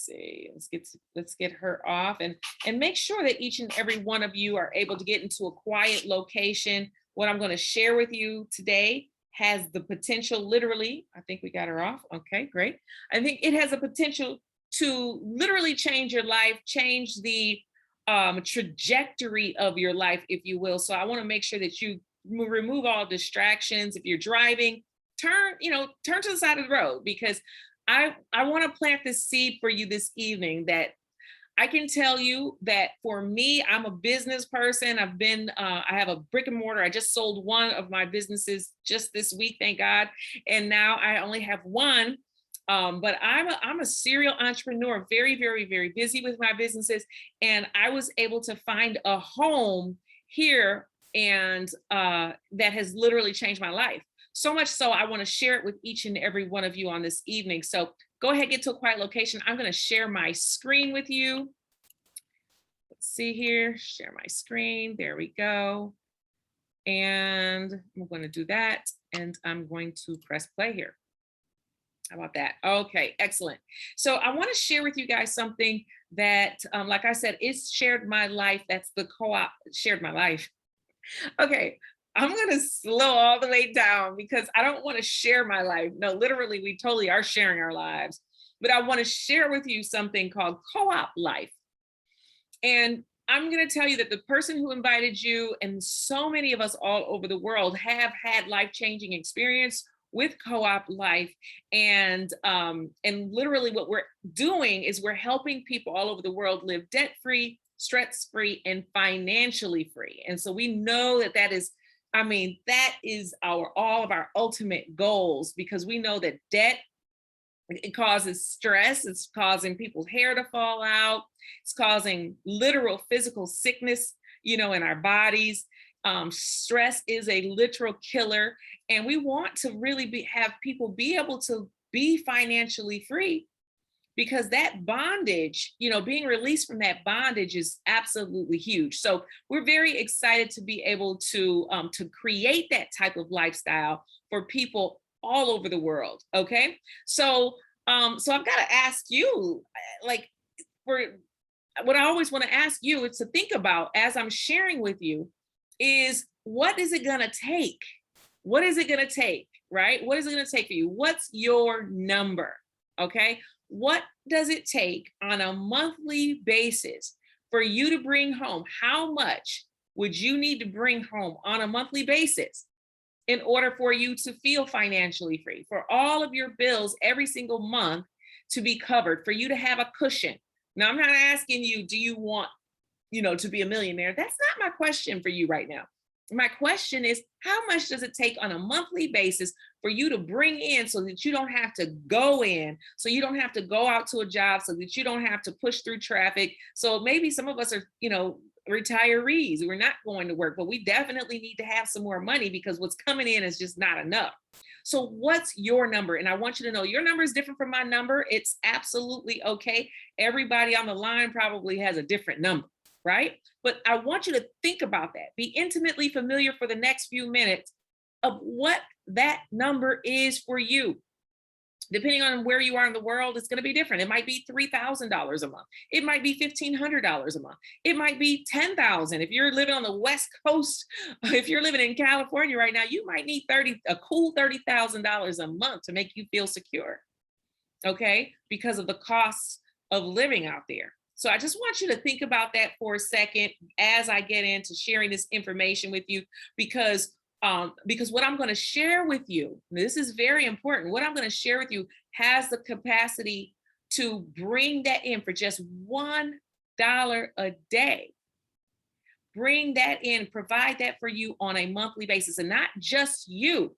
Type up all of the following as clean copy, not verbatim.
see. Let's get her off and make sure that each and every one of you are able to get into a quiet location. What I'm going to share with you today has the potential, literally, I think we got her off. Okay, great. I think it has a potential to literally change your life, change the trajectory of your life, if you will. So I want to make sure that you remove all distractions. If you're driving, turn to the side of the road, because I want to plant this seed for you this evening that I can tell you that for me, I'm a business person. I have a brick and mortar. I just sold one of my businesses just this week, thank God. And now I only have one. But I'm a serial entrepreneur, very, very, very busy with my businesses. And I was able to find a home here and that has literally changed my life. So much so I want to share it with each and every one of you on this evening. So go ahead, get to a quiet location. I'm going to share my screen with you. Let's see here, share my screen. There we go. And I'm going to do that. And I'm going to press play here. How about that? Okay, excellent. So I want to share with you guys something that, like I said, it's shared my life. That's the co-op shared my life. Okay, I'm going to slow all the way down because I don't want to share my life. No, literally, we totally are sharing our lives. But I want to share with you something called co-op life. And I'm going to tell you that the person who invited you and so many of us all over the world have had life-changing experience with co-op life. And literally what we're doing is we're helping people all over the world live debt-free, stress-free, and financially free. And so we know that that is all of our ultimate goals, because we know that debt, it causes stress. It's causing people's hair to fall out. It's causing literal physical sickness, in our bodies. Stress is a literal killer. And we want to really have people be able to be financially free, because that bondage, being released from that bondage is absolutely huge. So we're very excited to be able to create that type of lifestyle for people all over the world. Okay. So I've got to ask you, what I always want to ask you is to think about as I'm sharing with you is, what is it going to take? What is it going to take, right? What is it going to take for you? What's your number? Okay. What does it take on a monthly basis for you to bring home? How much would you need to bring home on a monthly basis in order for you to feel financially free, for all of your bills every single month to be covered, for you to have a cushion? Now, I'm not asking you, do you want, to be a millionaire? That's not my question for you right now. My question is, how much does it take on a monthly basis for you to bring in so that you don't have to go in, so you don't have to go out to a job, so that you don't have to push through traffic? So maybe some of us are, retirees. We're not going to work, but we definitely need to have some more money because what's coming in is just not enough. So what's your number? And I want you to know your number is different from my number. It's absolutely okay. Everybody on the line probably has a different number, right? But I want you to think about that. Be intimately familiar for the next few minutes of what that number is for you. Depending on where you are in the world, it's going to be different. It might be $3,000 a month. It might be $1,500 a month. It might be $10,000. If you're living on the West Coast, if you're living in California right now, you might need a cool $30,000 a month to make you feel secure. Okay, because of the costs of living out there. So I just want you to think about that for a second as I get into sharing this information with you, because what I'm going to share with you, this is very important. What I'm going to share with you has the capacity to bring that in for just $1 a day. Bring that in, provide that for you on a monthly basis, and not just you,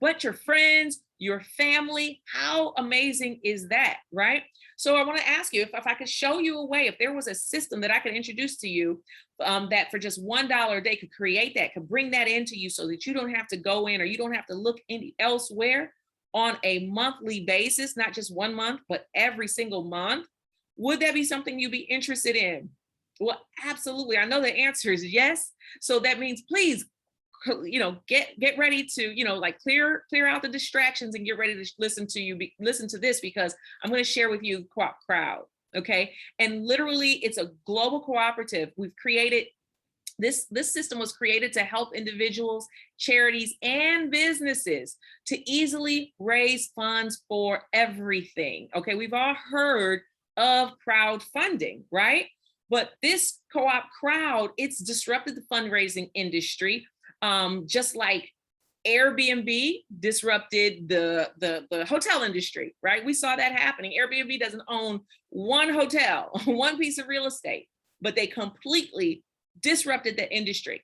but your friends, your family. How amazing is that, right? So I want to ask you if I could show you a way, if there was a system that I could introduce to you that for just $1 a day could create that, could bring that into you so that you don't have to go in or you don't have to look elsewhere on a monthly basis, not just 1 month, but every single month. Would that be something you'd be interested in? Well, absolutely. I know the answer is yes. So that means please get ready to, like clear out the distractions and get ready to listen to this, because I'm going to share with you Crowd. Okay. And literally it's a global cooperative. We've created this system was created to help individuals, charities, and businesses to easily raise funds for everything. Okay, we've all heard of crowdfunding, right? But this co-op Crowd, it's disrupted the fundraising industry, just like Airbnb disrupted the hotel industry, right? We saw that happening. Airbnb doesn't own one hotel, one piece of real estate, but they completely disrupted the industry.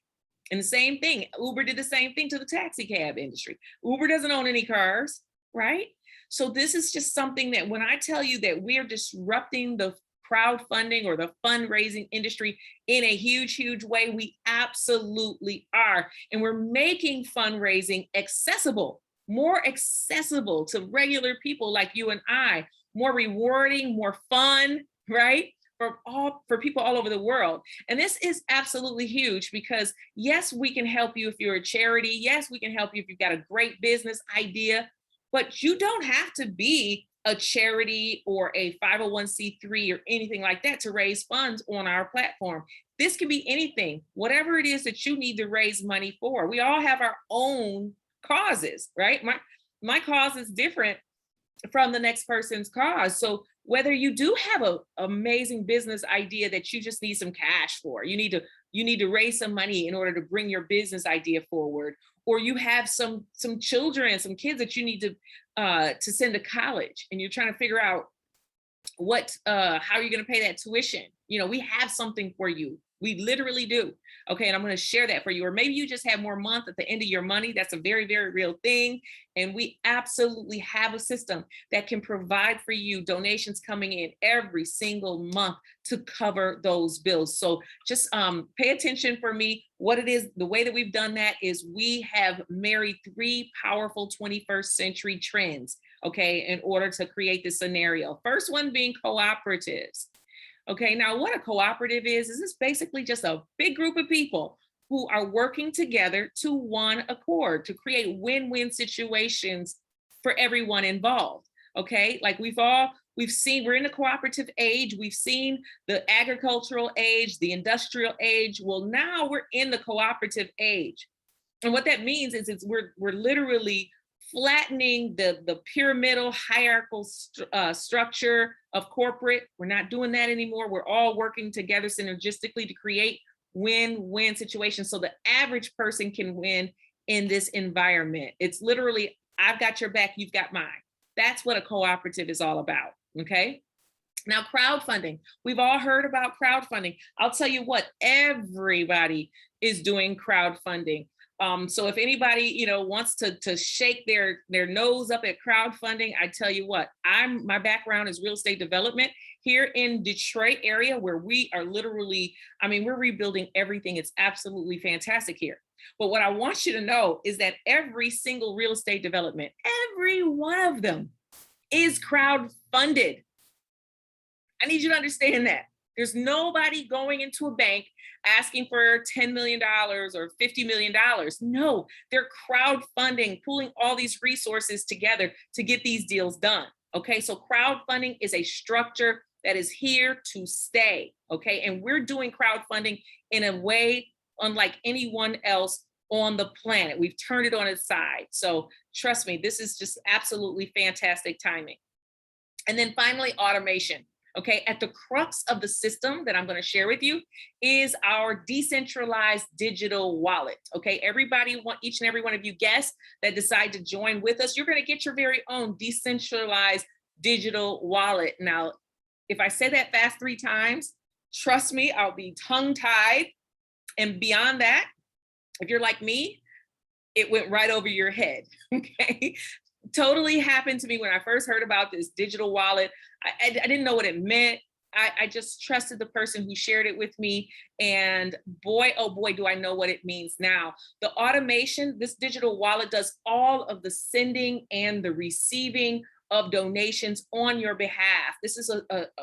And the same thing, Uber did the same thing to the taxi cab industry. Uber doesn't own any cars, right? So this is just something that when I tell you that we're disrupting the crowdfunding or the fundraising industry in a huge, huge way, we absolutely are. And we're making fundraising accessible, more accessible to regular people like you and I, more rewarding, more fun, right? For people all over the world. And this is absolutely huge because yes, we can help you if you're a charity. Yes, we can help you if you've got a great business idea, but you don't have to be a charity or a 501c3 or anything like that to raise funds on our platform. This can be anything, whatever it is that you need to raise money for. We all have our own causes, right? My cause is different from the next person's cause. So whether you do have an amazing business idea that you just need some cash for, you need to raise some money in order to bring your business idea forward, or you have some children, some kids that you need to send to college, and you're trying to figure out how you're going to pay that tuition. We have something for you. We literally do. Okay. And I'm going to share that for you. Or maybe you just have more month at the end of your money. That's a very, very real thing. And we absolutely have a system that can provide for you donations coming in every single month to cover those bills. So just pay attention for me. What it is, the way that we've done that is we have married 3 powerful 21st century trends, okay, in order to create this scenario. First one being cooperatives. Okay, now what a cooperative is this basically just a big group of people who are working together to one accord to create win-win situations for everyone involved. Okay, like we've seen, we're in the cooperative age, we've seen the agricultural age, the industrial age. Well, now we're in the cooperative age. And what that means is we're literally flattening the pyramidal hierarchical structure of corporate. We're not doing that anymore. We're all working together synergistically to create win-win situations so the average person can win in this environment. It's literally, I've got your back, you've got mine. That's what a cooperative is all about, okay? Now, crowdfunding. We've all heard about crowdfunding. I'll tell you what, everybody is doing crowdfunding. So if anybody, wants to shake their nose up at crowdfunding, I tell you what, my background is real estate development here in Detroit area, where we are literally, we're rebuilding everything. It's absolutely fantastic here. But what I want you to know is that every single real estate development, every one of them is crowdfunded. I need you to understand that. There's nobody going into a bank asking for $10 million or $50 million. No, they're crowdfunding, pulling all these resources together to get these deals done. Okay, so crowdfunding is a structure that is here to stay. Okay, and we're doing crowdfunding in a way unlike anyone else on the planet. We've turned it on its side. So trust me, this is just absolutely fantastic timing. And then finally, automation. Okay, at the crux of the system that I'm going to share with you is our decentralized digital wallet. Okay, each and every one of you guests that decide to join with us, you're going to get your very own decentralized digital wallet. Now, if I say that fast 3 times, trust me, I'll be tongue-tied. And beyond that, if you're like me, it went right over your head. Okay. Totally happened to me when I first heard about this digital wallet. I didn't know what it meant. I just trusted the person who shared it with me. And boy, oh boy, do I know what it means now. The automation, this digital wallet does all of the sending and the receiving of donations on your behalf. This is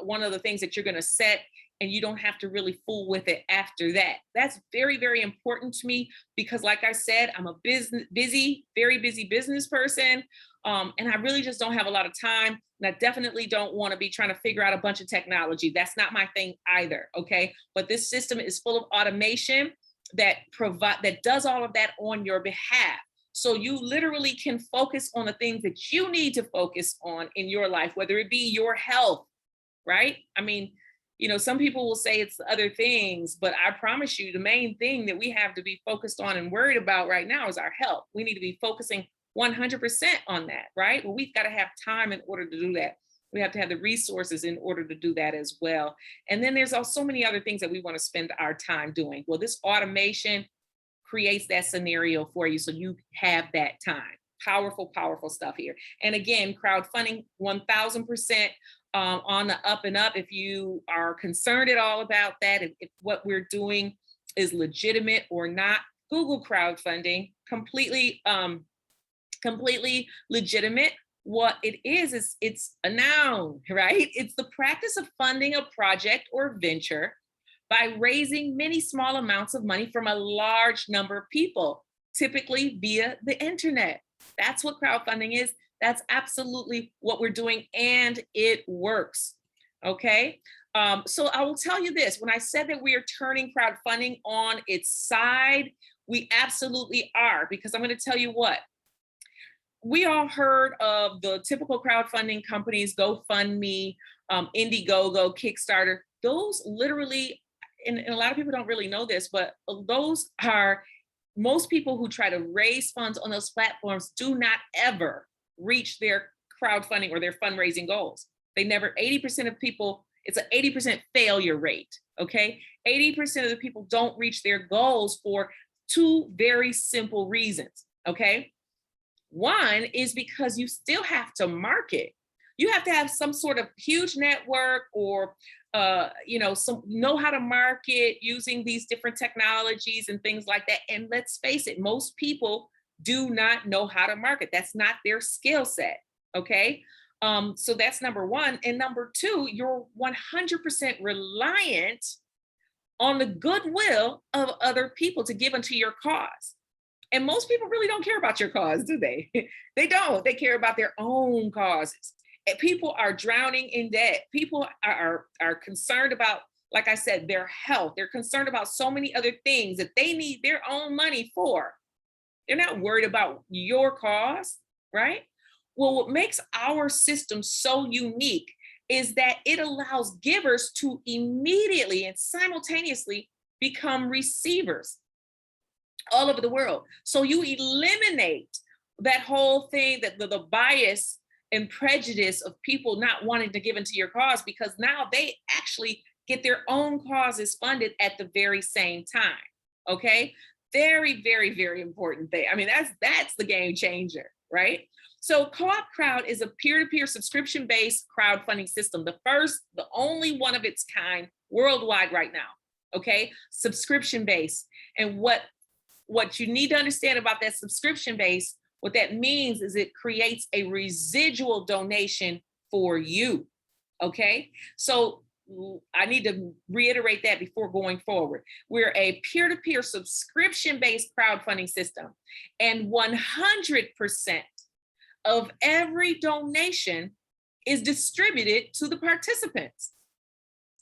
one of the things that you're going to set and you don't have to really fool with it after that. That's very, very important to me because like I said, I'm a very busy business person. And I really just don't have a lot of time. And I definitely don't want to be trying to figure out a bunch of technology. That's not my thing either. Okay. But this system is full of automation that does all of that on your behalf. So you literally can focus on the things that you need to focus on in your life, whether it be your health, right? I mean, some people will say it's the other things, but I promise you the main thing that we have to be focused on and worried about right now is our health. We need to be focusing 100% on that, right? Well, we've got to have time in order to do that. We have to have the resources in order to do that as well. And then there's also so many other things that we want to spend our time doing. Well, this automation creates that scenario for you so you have that time. Powerful, powerful stuff here. And again, crowdfunding 1000% on the up and up. If you are concerned at all about that, if what we're doing is legitimate or not, Google crowdfunding, completely legitimate. What it is it's a noun, right? It's the practice of funding a project or venture by raising many small amounts of money from a large number of people, typically via the internet. That's what crowdfunding is. That's absolutely what we're doing, and it works. Okay. So I will tell you this, when I said that we are turning crowdfunding on its side, we absolutely are, because I'm going to tell you what. We all heard of the typical crowdfunding companies, GoFundMe, Indiegogo, Kickstarter. Those literally, and a lot of people don't really know this, but those are, most people who try to raise funds on those platforms do not ever reach their crowdfunding or their fundraising goals. They never, 80% of people, it's an 80% failure rate, okay? 80% of the people don't reach their goals for two very simple reasons, okay? One is because you still have to market. You have to have some sort of huge network or, know how to market using these different technologies and things like that. And let's face it, most people do not know how to market. That's not their skill set, okay? So that's number one. And number two, you're 100% reliant on the goodwill of other people to give into your cause. And most people really don't care about your cause, do they? They don't. They care about their own causes. And people are drowning in debt. People are concerned about, like I said, their health. They're concerned about so many other things that they need their own money for. They're not worried about your cause, right? Well, what makes our system so unique is that it allows givers to immediately and simultaneously become receivers all over the world. So you eliminate that whole thing, that the bias and prejudice of people not wanting to give into your cause, because now they actually get their own causes funded at the very same time. Okay. Very, very, very important thing. I mean, that's the game changer, right? So Co-op Crowd is a peer-to-peer subscription-based crowdfunding system, the only one of its kind worldwide right now. Okay. Subscription-based. And what you need to understand about that subscription base, what that means is it creates a residual donation for you, okay? So I need to reiterate that before going forward. We're a peer-to-peer subscription-based crowdfunding system, and 100% of every donation is distributed to the participants.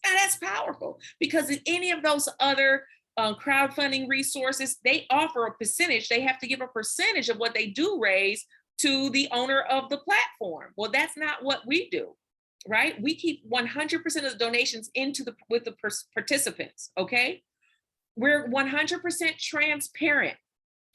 And that's powerful, because in any of those other crowdfunding resources, they offer a percentage. They have to give a percentage of what they do raise to the owner of the platform. Well, that's not what we do, right? We keep 100% of the donations with the participants, okay? We're 100% transparent,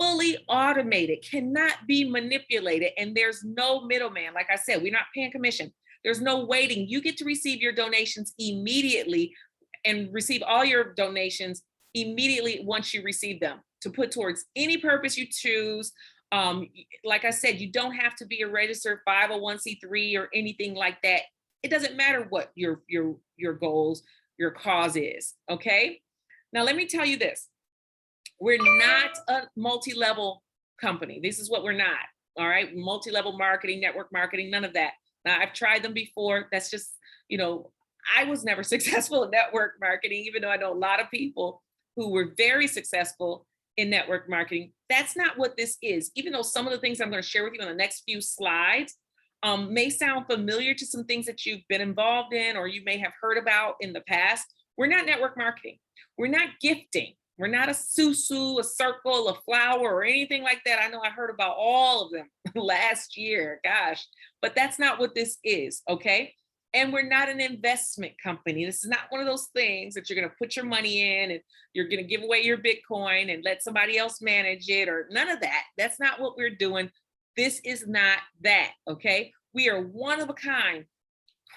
fully automated, cannot be manipulated, and there's no middleman. Like I said, we're not paying commission. There's no waiting. You get to receive your donations immediately and receive all your donations immediately once you receive them to put towards any purpose you choose. Like I said, you don't have to be a registered 501c3 or anything like that. It doesn't matter what your goals, your cause is, okay? Now, let me tell you this. We're not a multi-level company. This is what we're not, all right? Multi-level marketing, network marketing, none of that. Now, I've tried them before. That's just, I was never successful in network marketing, even though I know a lot of people who were very successful in network marketing. That's not what this is. Even though some of the things I'm going to share with you on the next few slides may sound familiar to some things that you've been involved in or you may have heard about in the past, we're not network marketing. We're not gifting. We're not a susu, a circle, a flower, or anything like that. I know I heard about all of them last year, gosh, but that's not what this is, okay? And we're not an investment company. This is not one of those things that you're going to put your money in and you're going to give away your Bitcoin and let somebody else manage it or none of that. That's not what we're doing. This is not that, okay? We are one of a kind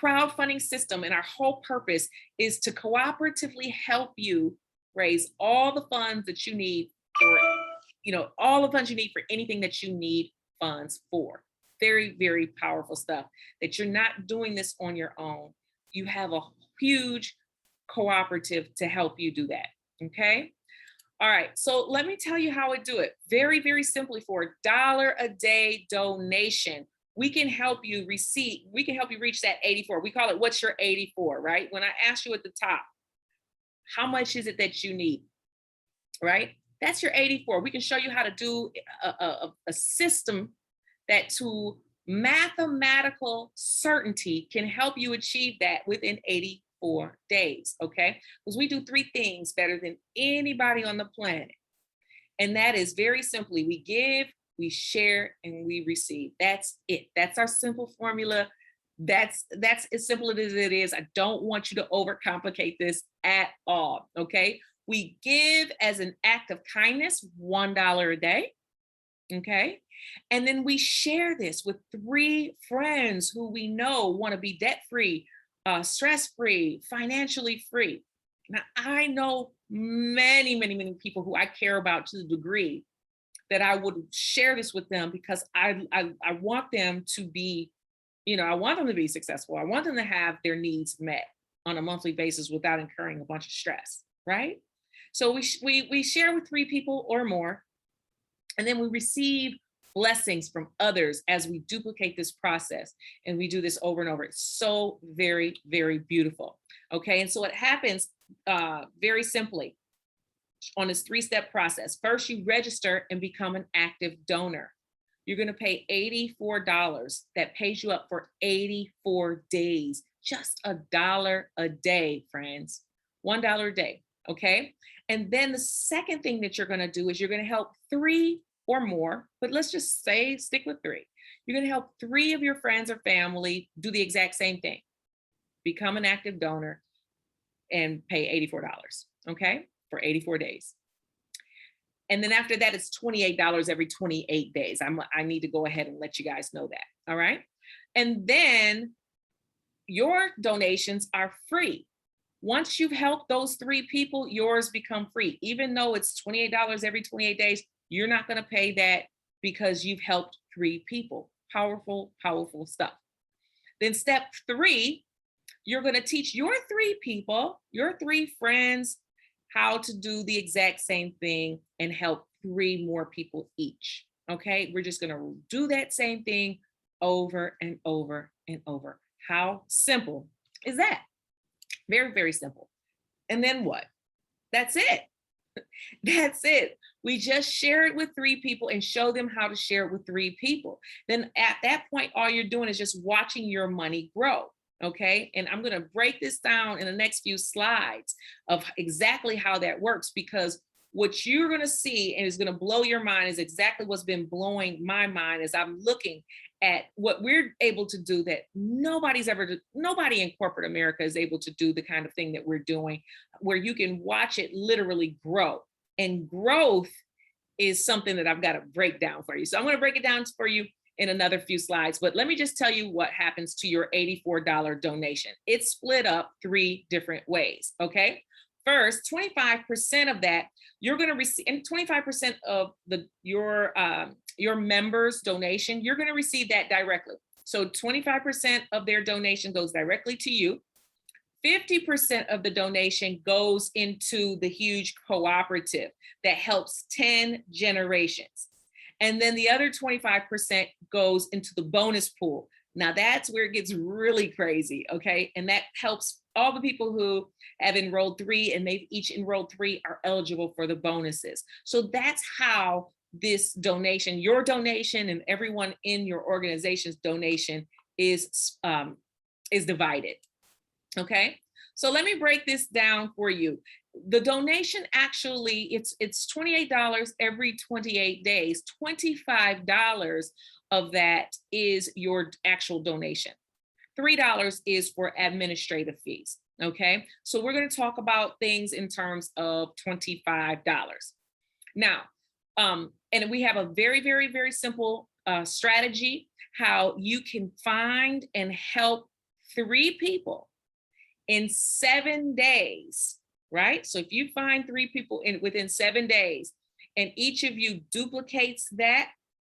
crowdfunding system, and our whole purpose is to cooperatively help you raise all the funds that you need for, all the funds you need for anything that you need funds for. Very, very powerful stuff that you're not doing this on your own. You have a huge cooperative to help you do that, okay? All right, so let me tell you how I do it. Very, very simply, for $1 a day donation, we can help you reach that 84. We call it, what's your 84, right? When I ask you at the top, how much is it that you need, right? That's your 84. We can show you how to do a system that to mathematical certainty can help you achieve that within 84 days, okay? Because we do 3 things better than anybody on the planet. And that is very simply, we give, we share, and we receive. That's it. That's our simple formula. That's as simple as it is. I don't want you to overcomplicate this at all, okay? We give as an act of kindness, $1 a day, okay? And then we share this with 3 friends who we know want to be debt-free, stress-free, financially free. Now, I know many, many, many people who I care about to the degree that I would share this with them because I want them to be, I want them to be successful. I want them to have their needs met on a monthly basis without incurring a bunch of stress, right? So we share with 3 people or more, and then we receive blessings from others as we duplicate this process. And we do this over and over. It's so very, very beautiful. Okay, and so it happens very simply on this 3-step process. First, you register and become an active donor. You're going to pay $84. That pays you up for 84 days. Just $1 a day, friends. $1 a day, okay? And then the second thing that you're going to do is you're going to help 3 or more, but let's just say stick with 3. You're going to help 3 of your friends or family do the exact same thing. Become an active donor and pay $84, okay? For 84 days. And then after that, it's $28 every 28 days. I need to go ahead and let you guys know that, all right? And then your donations are free. Once you've helped those 3 people, yours become free. Even though it's $28 every 28 days, you're not going to pay that because you've helped 3 people. Powerful, powerful stuff. Then step 3, you're going to teach your 3 people, your 3 friends, how to do the exact same thing and help 3 more people each. Okay, we're just going to do that same thing over and over and over. How simple is that? Very, very simple. And then what? That's it. That's it. We just share it with 3 people and show them how to share it with 3 people. Then at that point, all you're doing is just watching your money grow. Okay, and I'm going to break this down in the next few slides of exactly how that works, because what you're going to see and is going to blow your mind is exactly what's been blowing my mind as I'm looking at what we're able to do that nobody in corporate America is able to do the kind of thing that we're doing, where you can watch it literally grow. And growth is something that I've got to break down for you. So I'm going to break it down for you in another few slides, but let me just tell you what happens to your $84 donation. It's split up 3 different ways, okay? First, 25% of that you're going to receive, and 25% of your members' donation, you're going to receive that directly. So 25% of their donation goes directly to you. 50% of the donation goes into the huge cooperative that helps 10 generations. And then the other 25% goes into the bonus pool. Now that's where it gets really crazy, okay? And that helps all the people who have enrolled 3 and they've each enrolled 3 are eligible for the bonuses. So that's how this donation, your donation and everyone in your organization's donation is divided. Okay, so let me break this down for you. The donation actually, it's $28 every 28 days. $25 of that is your actual donation. $3 is for administrative fees. Okay, so we're going to talk about things in terms of $25. Now, and we have a very, very, very simple strategy how you can find and help 3 people in 7 days, right? So if you find 3 people within 7 days, and each of you duplicates that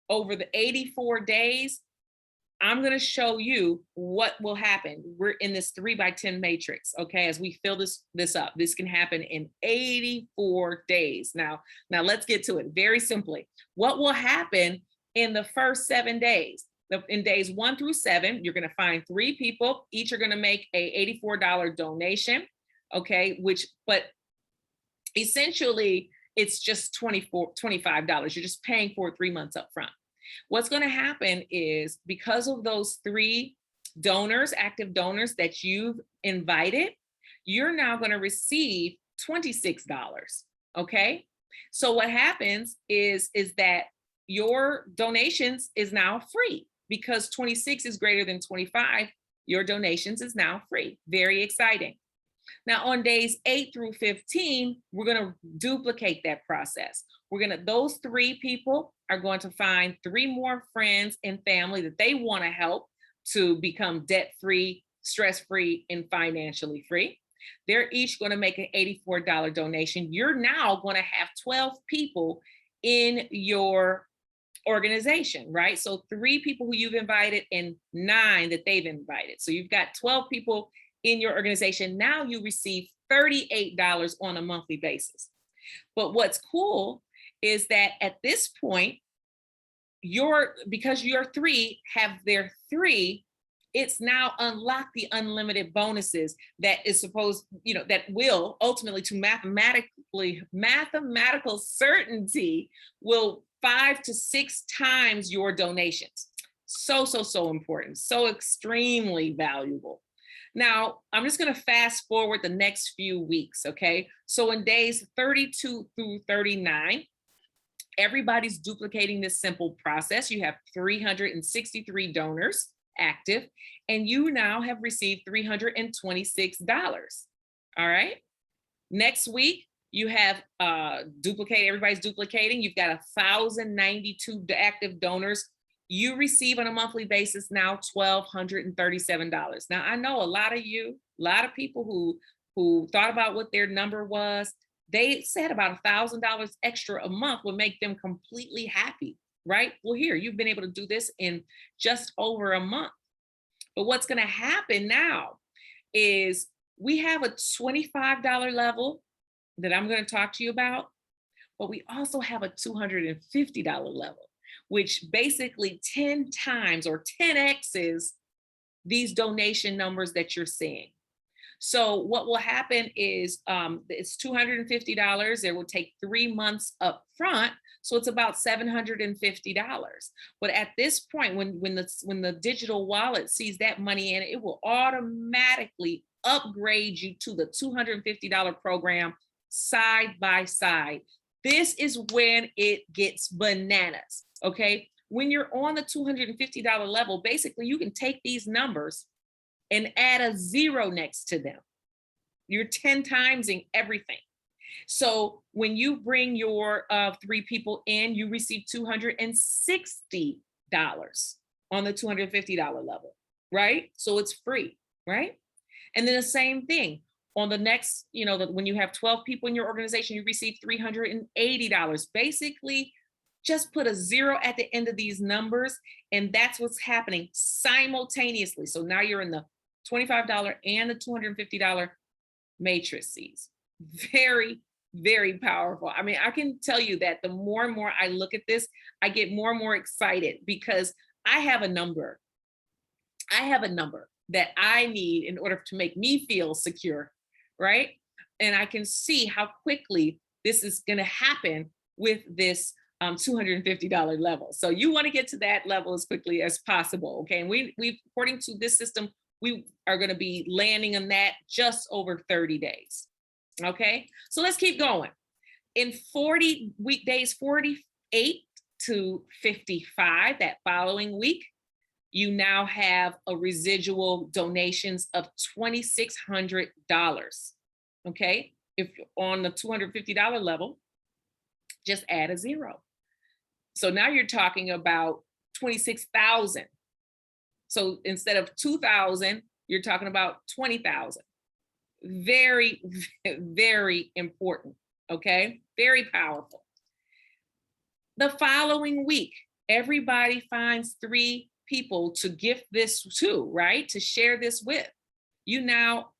over the 84 days, I'm going to show you what will happen. We're in this 3x10 matrix, okay? As we fill this up, this can happen in 84 days. Now let's get to it very simply. What will happen in the first 7 days? In days 1 through 7, you're going to find 3 people. Each are going to make a $84 donation, okay? But essentially, it's just $25. You're just paying for 3 months up front. What's going to happen is because of those 3 donors, active donors that you've invited, you're now going to receive $26. Okay. So what happens is that your donations is now free because 26 is greater than 25. Your donations is now free. Very exciting. Now on days 8 through 15, we're going to duplicate that process. Those 3 people are going to find 3 more friends and family that they want to help to become debt-free, stress-free, and financially free. They're each going to make an $84 donation. You're now going to have 12 people in your organization, right? So 3 people who you've invited and 9 that they've invited. So you've got 12 people in your organization. Now you receive $38 on a monthly basis. But what's cool is that at this point, because your 3 have their 3, it's now unlocked the unlimited bonuses that is supposed, that will ultimately to mathematical certainty will 5 to 6 times your donations. So important, so extremely valuable. Now, I'm just going to fast forward the next few weeks, okay? So in days 32 through 39, everybody's duplicating this simple process. You have 363 donors active, and you now have received $326. All right. Next week, you have everybody's duplicating. You've got 1,092 active donors. You receive on a monthly basis now $1,237. Now, I know a lot of people who thought about what their number was. They said about $1,000 extra a month would make them completely happy, right? Well, here, you've been able to do this in just over a month. But what's going to happen now is we have a $25 level that I'm going to talk to you about, but we also have a $250 level, which basically 10 times or 10x's these donation numbers that you're seeing. So what will happen is it's $250. It will take 3 months up front. So it's about $750. But at this point, when the digital wallet sees that money in, it will automatically upgrade you to the $250 program side by side. This is when it gets bananas. Okay. When you're on the $250 level, basically you can take these numbers and add a 0 next to them. You're 10 timesing everything. So when you bring your 3 people in, you receive $260 on the $250 level, right? So it's free, right? And then the same thing on the next, when you have 12 people in your organization, you receive $380. Basically, just put a 0 at the end of these numbers, and that's what's happening simultaneously. So now you're in the $25 and the $250 matrices. Very, very powerful. I mean, I can tell you that the more and more I look at this, I get more and more excited because I have a number. that I need in order to make me feel secure, right? And I can see how quickly this is going to happen with this $250 level. So you want to get to that level as quickly as possible, okay? And we according to this system, we are going to be landing on that just over 30 days, okay? So let's keep going. In 40 weekdays, 48 to 55, that following week, you now have a residual donations of $2,600, okay? If you're on the $250 level, just add a zero. So now you're talking about 26,000. So instead of 2,000, you're talking about 20,000. Very, very important, okay? Very powerful. The following week, everybody finds 3 people to gift this to, right? To share this with. You now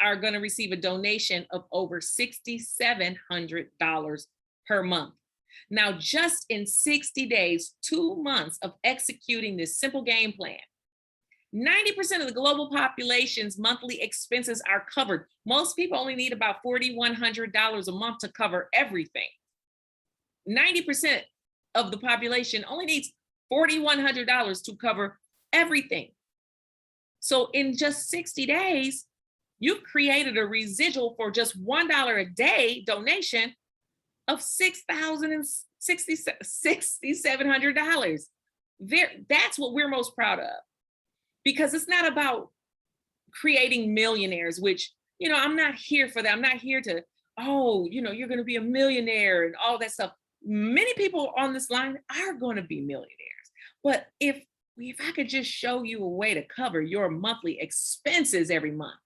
are going to receive a donation of over $6,700 per month. Now, just in 60 days, 2 months of executing this simple game plan, 90% of the global population's monthly expenses are covered. Most people only need about $4,100 a month to cover everything. 90% of the population only needs $4,100 to cover everything. So in just 60 days, you've created a residual for just $1 a day donation of $6,700. That's what we're most proud of, because it's not about creating millionaires, which, you know, I'm not here for that. I'm not here to, oh, you know, you're going to be a millionaire and all that stuff. Many people on this line are going to be millionaires. But if I could just show you a way to cover your monthly expenses every month,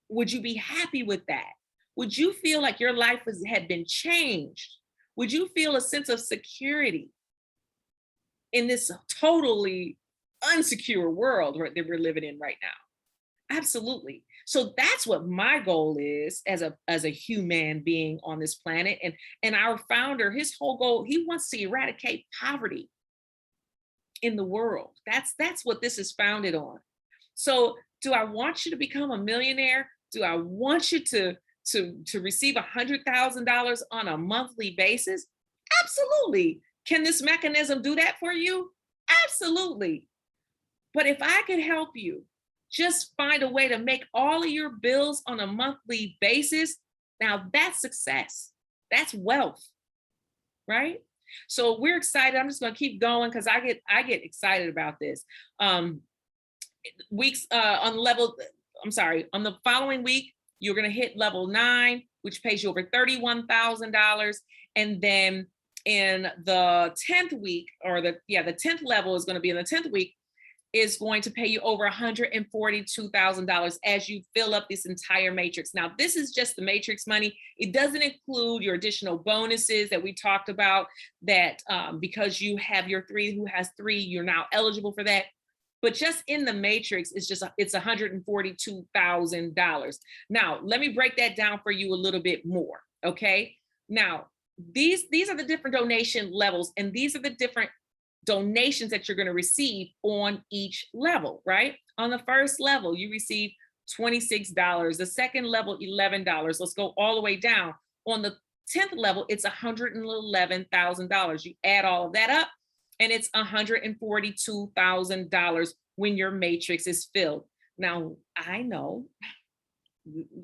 would you be happy with that? Would you feel like your life had been changed? Would you feel a sense of security in this totally unsecure world that we're living in right now? Absolutely. So that's what my goal is as a human being on this planet. And our founder, his whole goal, he wants to eradicate poverty in the world. That's what this is founded on. So do I want you to become a millionaire? Do I want you to receive $100,000 on a monthly basis? Absolutely. Can this mechanism do that for you? Absolutely. But if I could help you just find a way to make all of your bills on a monthly basis, now that's success. That's wealth, right? So we're excited. I'm just going to keep going because I get excited about this. On the following week, you're going to hit level 9, which pays you over $31,000. And then in the 10th week, or the 10th level is going to be in the 10th week, is going to pay you over $142,000 as you fill up this entire matrix. Now, this is just the matrix money. It doesn't include your additional bonuses that we talked about, that because you have your 3 who has 3, you're now eligible for that. But just in the matrix, it's $142,000. Now, let me break that down for you a little bit more, okay? Now, these are the different donation levels, and these are the different donations that you're going to receive on each level, right? On the first level, you receive $26. The second level, $11. Let's go all the way down. On the 10th level, it's $111,000. You add all of that up, and it's $142,000 when your matrix is filled. Now, I know,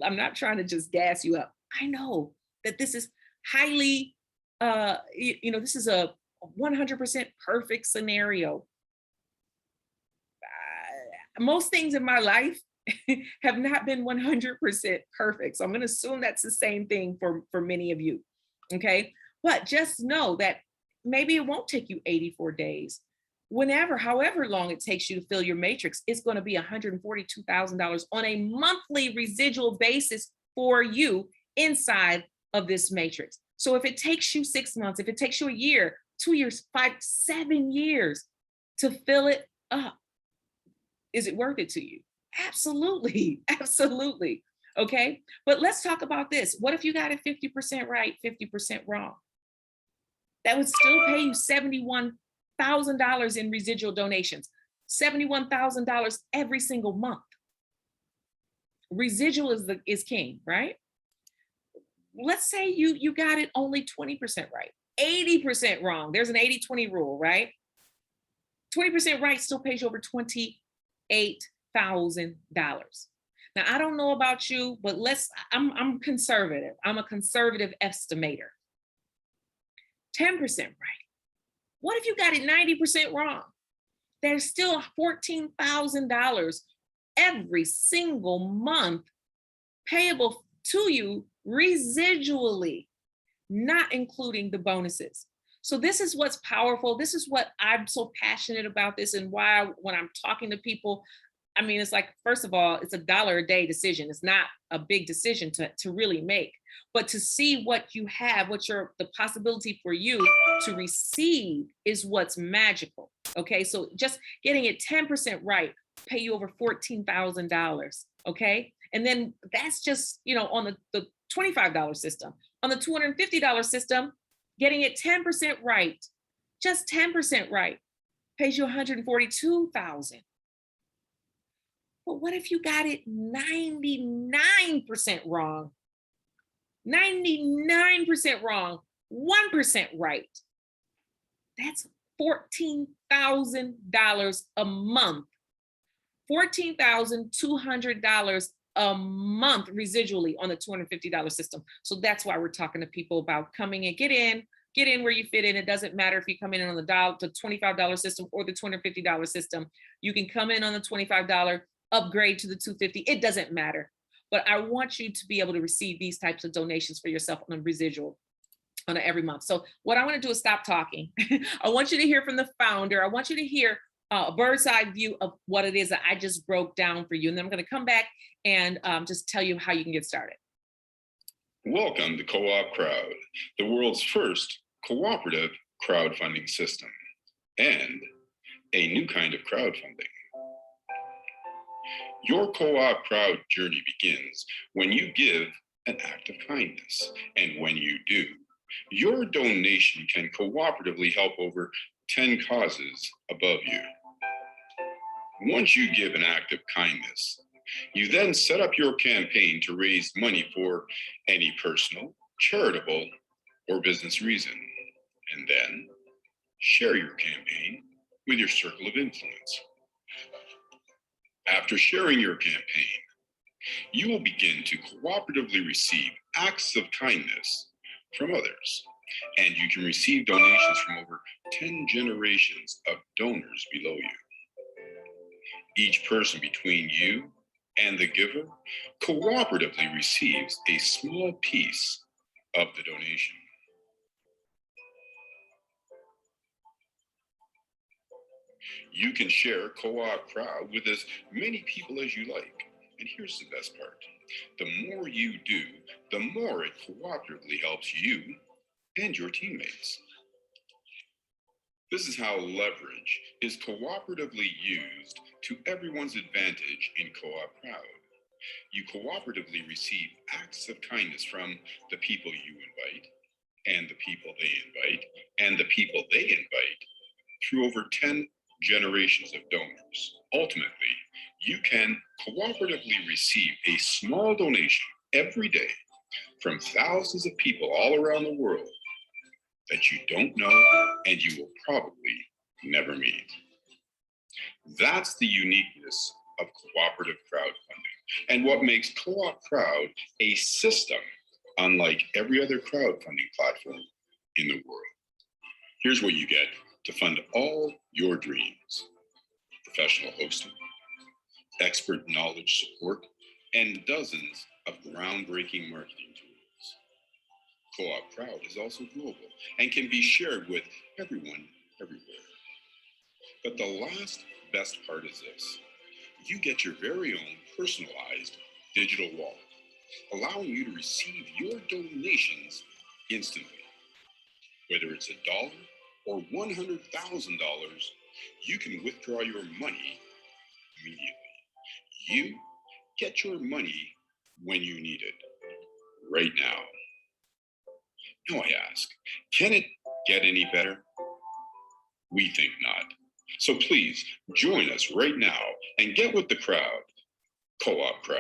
I'm not trying to just gas you up. I know that this is highly, this is a 100% perfect scenario. Most things in my life have not been 100% perfect. So I'm going to assume that's the same thing for many of you. Okay. But just know that maybe it won't take you 84 days. However long it takes you to fill your matrix, it's going to be $142,000 on a monthly residual basis for you inside of this matrix. So if it takes you 6 months, if it takes you a year, 2 years, 5, 7 years to fill it up, is it worth it to you? Absolutely. Absolutely. Okay. But let's talk about this. What if you got it 50% right, 50% wrong? That would still pay you $71,000 in residual donations. $71,000 every single month. Residual is king, right? Let's say you got it only 20% right, 80% wrong. There's an 80-20 rule, right? 20% right still pays you over $28,000. Now, I don't know about you, but I'm conservative. I'm a conservative estimator. 10% right. What if you got it 90% wrong? There's still $14,000 every single month payable to you residually, not including the bonuses. So this is what's powerful. This is what I'm so passionate about this, and why when I'm talking to people, I mean, it's like, first of all, it's $1 a day decision. It's not a big decision to really make, but to see what you have, the possibility for you to receive is what's magical. Okay, so just getting it 10% right, pay you over $14,000. Okay, and then that's just, on the $25 system. On the $250 system, getting it 10% right, just 10% right, pays you $142,000. But what if you got it 99% wrong? 99% wrong, 1% right. That's $14,000 a month. $14,200 a month residually on the $250 system. So that's why we're talking to people about coming and get in where you fit in. It doesn't matter if you come in on the $25 system or the $250 system. You can come in on the $25, upgrade to the $250. It doesn't matter. But I want you to be able to receive these types of donations for yourself on a residual on every month. So what I want to do is stop talking. I want you to hear from the founder. I want you to hear a bird's eye view of what it is that I just broke down for you. And then I'm going to come back and just tell you how you can get started. Welcome to Co-op Crowd, the world's first cooperative crowdfunding system and a new kind of crowdfunding. Your co-op crowd journey begins when you give an act of kindness. And when you do, your donation can cooperatively help over 10 causes above you. Once you give an act of kindness, you then set up your campaign to raise money for any personal, charitable, or business reason, and then share your campaign with your circle of influence. After sharing your campaign, you will begin to cooperatively receive acts of kindness from others, and you can receive donations from over 10 generations of donors below you. Each person between you and the giver cooperatively receives a small piece of the donation. You can share Co-op Crowd with as many people as you like. And here's the best part. The more you do, the more it cooperatively helps you and your teammates. This is how leverage is cooperatively used to everyone's advantage in Co-op Crowd. You cooperatively receive acts of kindness from the people you invite, and the people they invite, and the people they invite, through over 10 generations of donors. Ultimately, you can cooperatively receive a small donation every day from thousands of people all around the world that you don't know and you will probably never meet. That's the uniqueness of cooperative crowdfunding and what makes Co-op Crowd a system unlike every other crowdfunding platform in the world. Here's what you get to fund all your dreams: professional hosting, expert knowledge support, and dozens of groundbreaking marketing tools. Co-op Crowd is also global and can be shared with everyone, everywhere. But the last best part is this: you get your very own personalized digital wallet, allowing you to receive your donations instantly. Whether it's $1 or $100,000, you can withdraw your money immediately. You get your money when you need it, right now. Now I ask, can it get any better? We think not. So please join us right now and get with the crowd, Co-op Crowd.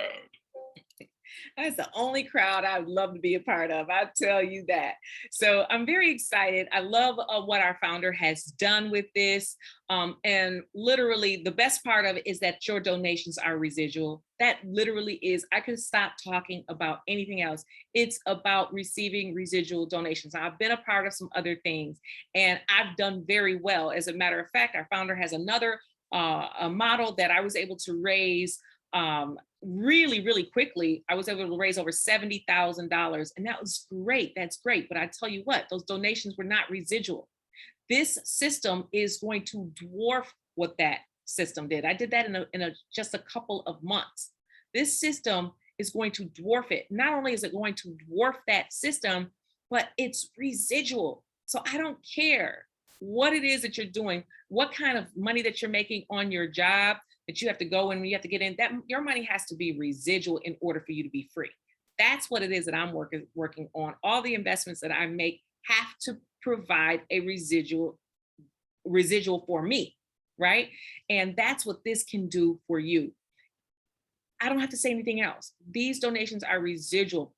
That's the only crowd I would love to be a part of. I tell you that. So I'm very excited. I love what our founder has done with this. And literally the best part of it is that your donations are residual. That literally is, I could stop talking about anything else. It's about receiving residual donations. I've been a part of some other things and I've done very well. As a matter of fact, our founder has another a model that I was able to raise really quickly. I was able to raise over $70,000 and that was great. That's great. But I tell you what, those donations were not residual. This system is going to dwarf what that system did. I did that in just a couple of months. This system is going to dwarf it. Not only is it going to dwarf that system, but it's residual. So I don't care what it is that you're doing, what kind of money that you're making on your job, that you have to go and you have to get in, that your money has to be residual in order for you to be free. That's what it is that I'm working on. All the investments that I make have to provide a residual for me, right? And that's what this can do for you. I don't have to say anything else. These donations are residual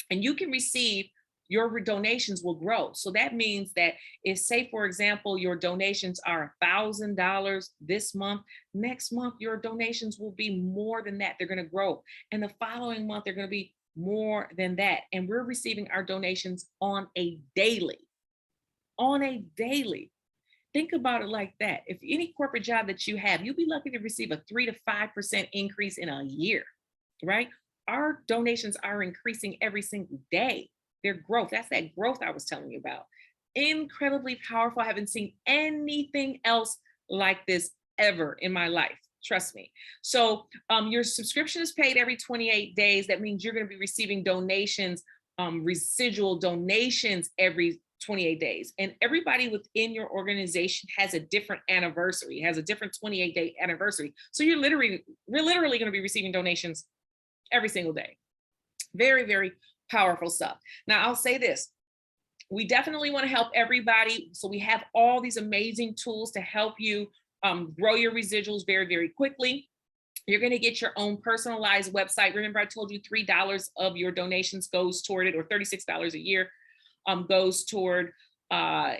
and you can receive, your donations will grow. So that means that if, say, for example, your donations are $1,000 this month, next month, your donations will be more than that. They're going to grow. And the following month, they're going to be more than that. And we're receiving our donations on a daily. Think about it like that. If any corporate job that you have, you'll be lucky to receive a 3 to 5% increase in a year, right? Our donations are increasing every single day. Their growth, that's that growth I was telling you about. Incredibly powerful. I haven't seen anything else like this ever in my life. Trust me. So your subscription is paid every 28 days. That means you're going to be receiving donations, residual donations every 28 days. And everybody within your organization has a different anniversary, has a different 28-day anniversary. So we're literally going to be receiving donations every single day. Very powerful stuff. Now, I'll say this. We definitely want to help everybody. So we have all these amazing tools to help you grow your residuals very quickly. You're going to get your own personalized website. Remember, I told you $3 of your donations goes toward it, or $36 a year goes toward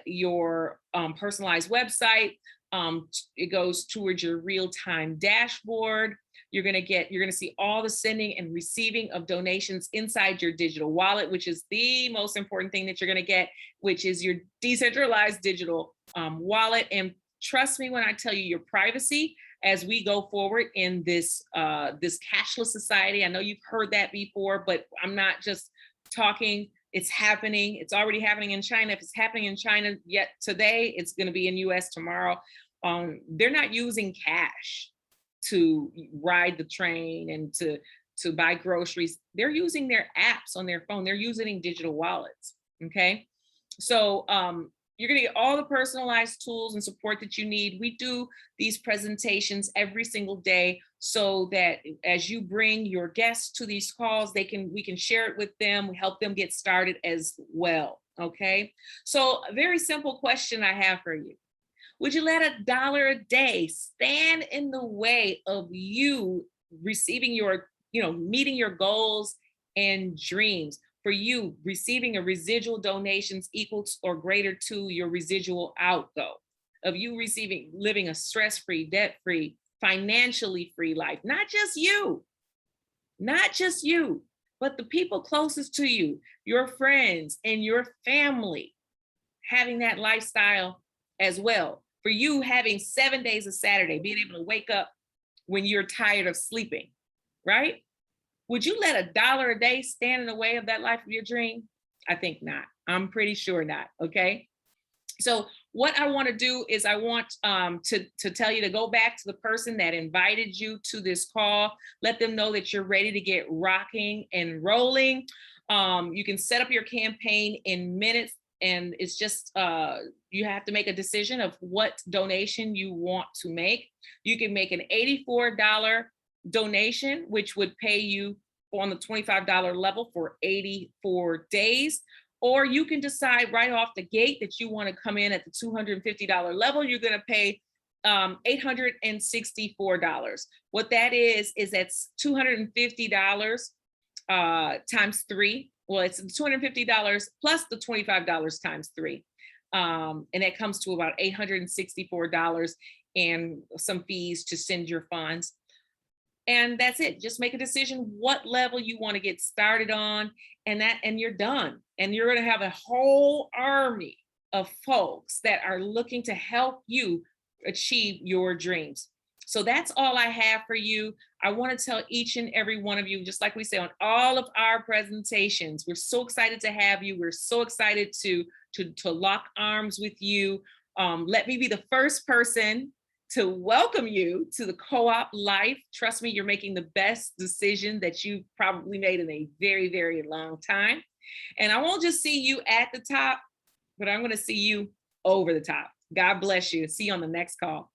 your personalized website. It goes towards your real-time dashboard. You're going to see all the sending and receiving of donations inside your digital wallet, which is the most important thing that you're going to get, which is your decentralized digital wallet. And trust me when I tell you, your privacy as we go forward in this cashless society. I know you've heard that before, but I'm not just talking. It's happening. It's already happening in China. If it's happening in China yet today, it's going to be in US tomorrow. They're not using cash to ride the train and to buy groceries. They're using their apps on their phone. They're using digital wallets. Okay. So you're going to get all the personalized tools and support that you need. We do these presentations every single day so that as you bring your guests to these calls, we can share it with them. We help them get started as well. Okay. So a very simple question I have for you. Would you let $1 a day stand in the way of you receiving meeting your goals and dreams? For you receiving a residual donations equal to or greater to your residual outgo, of you living a stress-free, debt-free, financially free life. Not just you, but the people closest to you, your friends and your family, having that lifestyle as well. For you having 7 days of Saturday, being able to wake up when you're tired of sleeping, right? Would you let $1 a day stand in the way of that life of your dream? I think not. I'm pretty sure not. Okay. So what I want to do is I want to tell you to go back to the person that invited you to this call. Let them know that you're ready to get rocking and rolling. You can set up your campaign in minutes, and it's just you have to make a decision of what donation you want to make. You can make an $84 donation, which would pay you on the $25 level for 84 days. Or you can decide right off the gate that you want to come in at the $250 level. You're going to pay $864. What that is that's $250 times three. Well, it's $250 plus the $25 times three. And that comes to about $864 and some fees to send your funds. And that's it. Just make a decision what level you want to get started on, and you're done. And you're going to have a whole army of folks that are looking to help you achieve your dreams. So that's all I have for you. I want to tell each and every one of you, just like we say on all of our presentations, we're so excited to have you. We're so excited to lock arms with you. Let me be the first person to welcome you to the co-op life. Trust me, you're making the best decision that you've probably made in a very, very long time. And I won't just see you at the top, but I'm going to see you over the top. God bless you. See you on the next call.